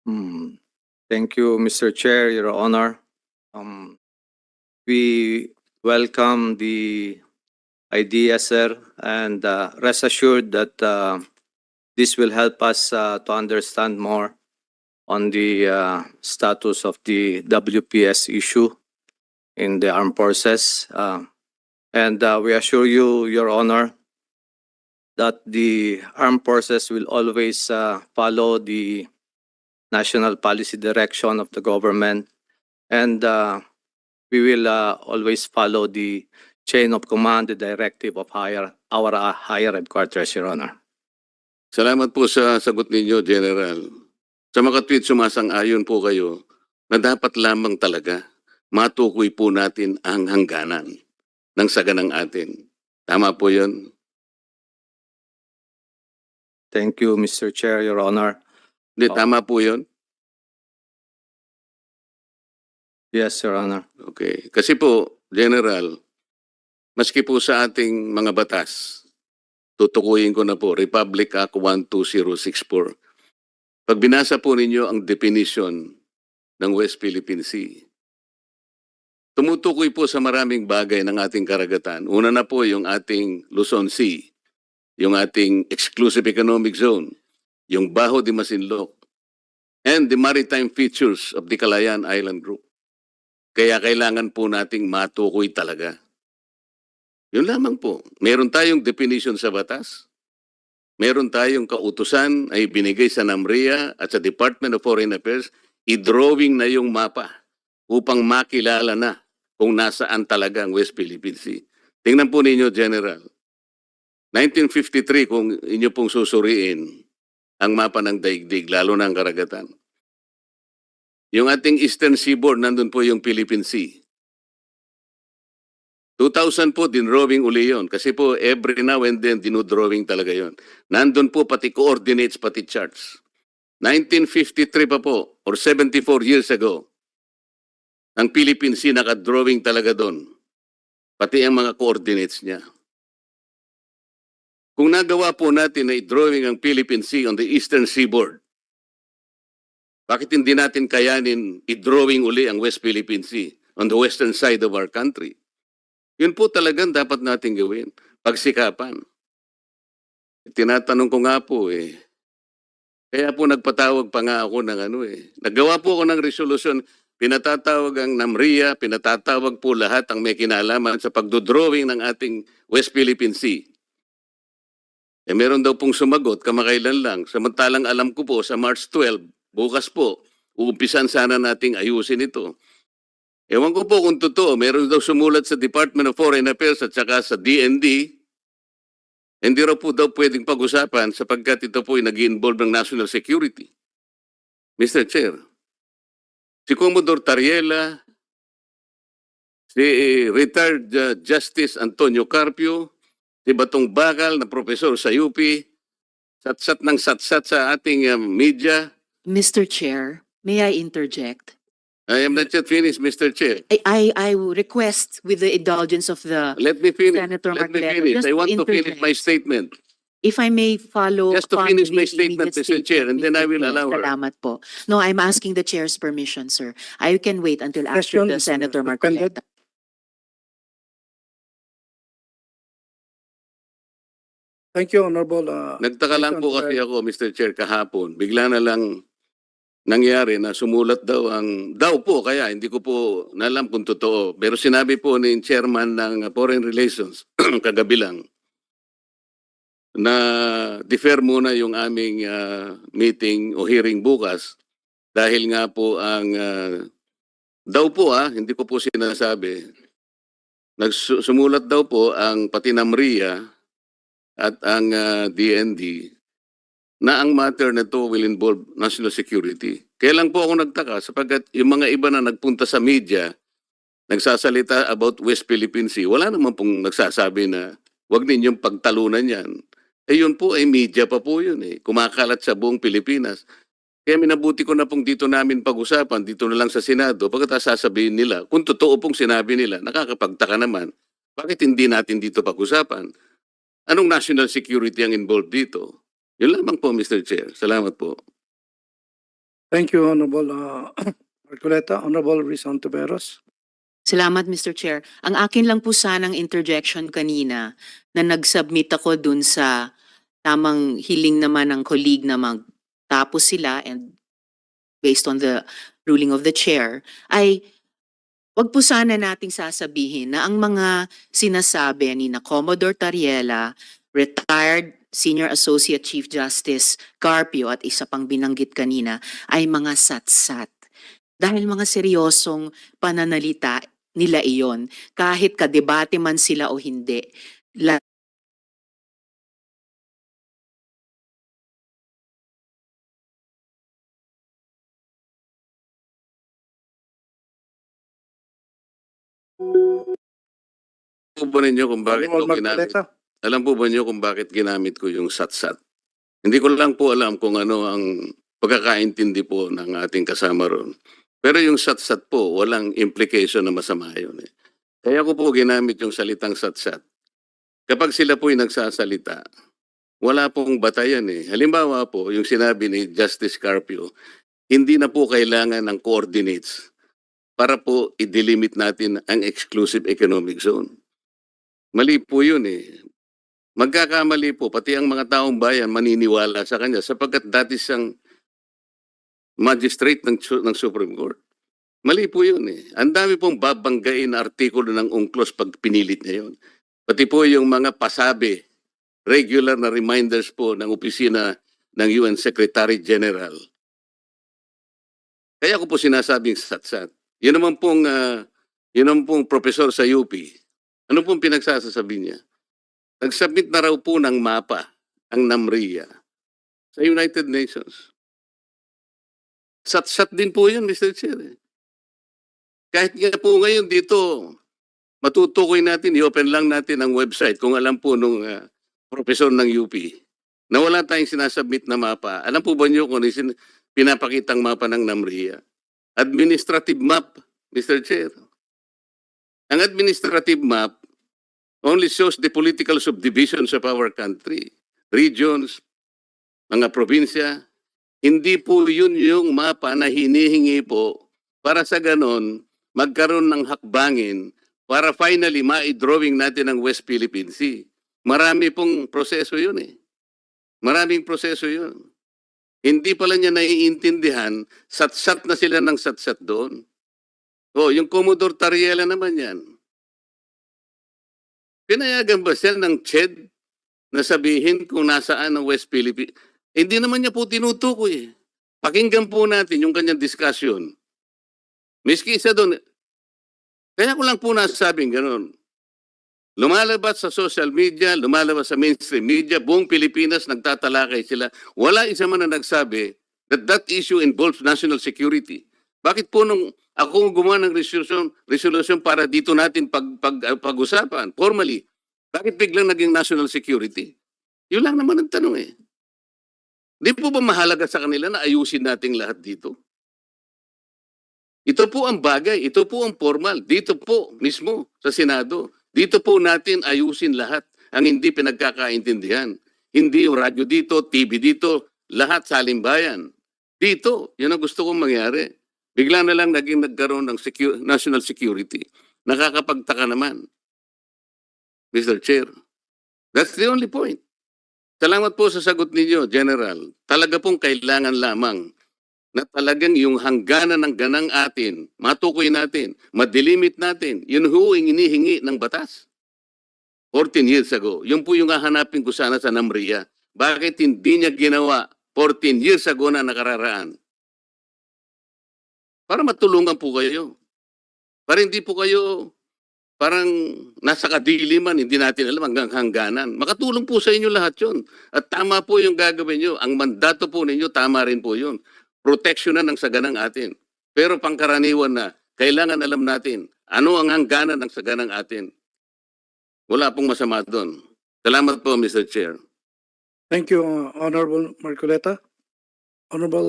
Hmm. Thank you, Mr. Chair, Your Honor. Um, we welcome the idea, sir, and rest assured that this will help us to understand more on the status of the WPS issue in the armed forces. And we assure you, Your Honor, that the armed forces will always follow the national policy direction of the government, and we will always follow the chain of command, the directive of our higher headquarters, Your Honor. Salamat po sa sagot ninyo, General. Sa mga tweet, sumasang-ayon po kayo na dapat lamang talaga matukoy po natin ang hangganan ng saganang atin. Tama po yun? Thank you, Mr. Chair, Your Honor. Hindi, tama po yun? Yes, Your Honor. Okay. Kasi po, General, maski po sa ating mga batas, tutukuyin ko na po, Republic Act 12064. Pag binasa po ninyo ang definition ng West Philippine Sea, tumutukoy po sa maraming bagay ng ating karagatan. Una na po yung ating Luzon Sea, yung ating exclusive economic zone, yung Bajo de Masinloc, and the maritime features of the Calayan Island Group. Kaya kailangan po nating matukoy talaga. Yun lamang po. Meron tayong definition sa batas. Meron tayong kautusan ay binigay sa NAMRIA at sa Department of Foreign Affairs, i-drawing na yung mapa upang makilala na kung nasaan talaga ang West Philippine Sea. Tingnan po ninyo, General. 1953, kung inyo pong susuriin ang mapa ng daigdig, lalo na ang karagatan. Yung ating Eastern Seaboard, nandun po yung Philippine Sea. 2000 po, dinrawing uli yun. Kasi po, every now and then, dinudrawing talaga yun. Nandun po pati coordinates, pati charts. 1953 pa po, or 74 years ago, ang Philippine Sea nakadrawing talaga doon. Pati ang mga coordinates niya. Kung nagawa po natin na i-drawing ang Philippine Sea on the Eastern Seaboard, bakit hindi natin kayanin i-drawing uli ang West Philippine Sea on the western side of our country? Yun po talagang dapat natin gawin. Pagsikapan. Tinatanong ko nga po kaya po nagpatawag pa nga ako ng naggawa po ako ng resolution, pinatatawag ang NAMRIA, pinatatawag po lahat ang may kinalaman sa pagdodrawing ng ating West Philippine Sea. Meron daw pong sumagot, kamakailan lang. Samantalang alam ko po sa March 12, bukas po, uumpisan sana nating ayusin ito. Ewan ko po kung totoo, meron daw sumulat sa Department of Foreign Affairs at saka sa DND, hindi raw po daw pwedeng pag-usapan sapagkat ito po ay nag-involve ng national security. Mr. Chair, si Commodore Tariela, si retired Justice Antonio Carpio, si Batong Bakal na professor sa UP, satsat ng satsat sa ating media. Mr. Chair, may I interject? I am not yet finished, Mr. Chair. I request with the indulgence of the Let me finish. Senator Let me Marcoleta, finish. just I want to finish interject. my statement. If I may follow Just to upon finish my the statement, immediate Mr. Chair, and then I Mr. will Chair. allow her. Salamat po. No, I'm asking the chair's permission, sir. I can wait until after Question the is Senator suspended. Marcoleta. Thank you, Honorable. Nagtaka lang po kasi ako, Mr. Chair, kahapon. Bigla na lang nangyari na sumulat daw po, kaya hindi ko po nalam kung totoo. Pero sinabi po ni Chairman ng Foreign Relations, kagabi lang, na defer muna yung aming meeting o hearing bukas dahil nga po ang daw po hindi ko po sinasabi, sumulat daw po ang pati NAMRIA at ang DND na ang matter na to will involve national security. Kaya lang po ako nagtaka sapagkat yung mga iba na nagpunta sa media, nagsasalita about West Philippine Sea, wala naman pong nagsasabi na wag ninyong pagtalunan yan. Yun po ay media pa po yun kumakalat sa buong Pilipinas. Kaya minabuti ko na pong dito namin pag-usapan, dito na lang sa Senado, pagkatapos sasabihin nila, kung totoo pong sinabi nila, nakakapagtaka naman, bakit hindi natin dito pag-usapan? Anong national security ang involved dito? Yun lamang po, Mr. Chair. Salamat po. Thank you, Honorable Marcoleta. Honorable Rizon Tiveros. Salamat, Mr. Chair. Ang akin lang po sanang interjection kanina na nag-submit ako dun sa tamang hiling naman ng colleague na magtapos sila and based on the ruling of the chair, ay wag po sana nating sasabihin na ang mga sinasabi ni na Commodore Tariela, retired Senior Associate Chief Justice Carpio at isa pang binanggit kanina ay mga satsat. Dahil mga seryosong pananalita nila iyon, kahit kadebate man sila o hindi. Po ba ninyo kung bakit ko Honorable ginamit? Marcoleta. Alam po ba niyo kung bakit ginamit ko yung satsat? Hindi ko lang po alam kung ano ang pagkakaintindi po ng ating kasama ron. Pero yung satsat po, walang implication na masama yun. Kaya ko po ginamit yung salitang satsat. Kapag sila po'y nagsasalita, wala pong batayan eh. Halimbawa po, yung sinabi ni Justice Carpio, hindi na po kailangan ng coordinates para po i-delimit natin ang exclusive economic zone. Mali po yun eh. Magkakamali po, pati ang mga taong bayan maniniwala sa kanya sapagkat dati siyang magistrate ng Supreme Court. Mali po yun eh. Ang dami pong babanggain na artikulo ng UNCLOS pag pinilit niya yun. Pati po yung mga pasabi, regular na reminders po ng opisina ng UN Secretary General. Kaya ko po sinasabing satsat. Yun naman pong professor sa UP. Ano pong pinagsasasabi niya? Nag-submit na raw po ng mapa ang NAMRIA sa United Nations. Sat-sat din po yun, Mr. Chair. Kahit nga po ngayon dito, matutukoy natin, i-open lang natin ang website kung alam po nung professor ng UP na wala tayong sinasubmit na mapa. Alam po ba niyo kung pinapakitang mapa ng NAMRIA? Administrative map, Mr. Chair. Ang administrative map only shows the political subdivisions of our country, regions, mga probinsya. Hindi po yun yung mapa na hinihingi po para sa ganon magkaroon ng hakbangin para finally ma-drawing natin ang West Philippine Sea. Marami pong proseso yun eh. Maraming proseso yun. Hindi pala niya naiintindihan, satsat na sila ng satsat doon. O, yung Commodore Tariela naman yan. Pinayagan ba siya ng CHED na sabihin kung nasaan ang West Philippines? Hindi naman niya po tinutukoy. Pakinggan po natin yung kanyang discussion. Miski isa doon, kaya ko lang po nasasabing gano'n. Lumalabas sa social media, lumalabas sa mainstream media, buong Pilipinas nagtatalakay sila. Wala isa man na nagsabi that that issue involves national security. Bakit po nung ako gumawa ng resolution para dito natin pag-usapan formally, bakit biglang naging national security? Yun lang naman ang tanong eh. Di po ba mahalaga sa kanila na ayusin natin lahat dito? Ito po ang bagay, ito po ang formal. Dito po mismo sa Senado. Dito po natin ayusin lahat ang hindi pinagkakaintindihan. Hindi yung radyo dito, TV dito, lahat sa halimbayan. Dito, yun ang gusto kong mangyari. Bigla na lang nagkaroon ng national security. Nakakapagtaka naman. Mr. Chair. That's the only point. Salamat po sa sagot ninyo, General. Talaga pong kailangan lamang na talagang yung hangganan ng ganang atin, matukoy natin, madilimit natin, yun ho ang inihingi ng batas. 14 years ago. Yun po yung hahanapin ko sana sa NAMRIA. Bakit hindi niya ginawa 14 years ago na nakararaan? Para matulungan po kayo. Para hindi po kayo parang nasa kadiliman, hindi natin alam hanggang hangganan. Makatulong po sa inyo lahat yun. At tama po yung gagawin nyo. Ang mandato po ninyo, tama rin po yun. Proteksyonan ng saganang atin. Pero pangkaraniwan na, kailangan alam natin ano ang hangganan ng saganang atin. Wala pong masama doon. Salamat po, Mr. Chair. Thank you, Honorable Marcoleta. Honorable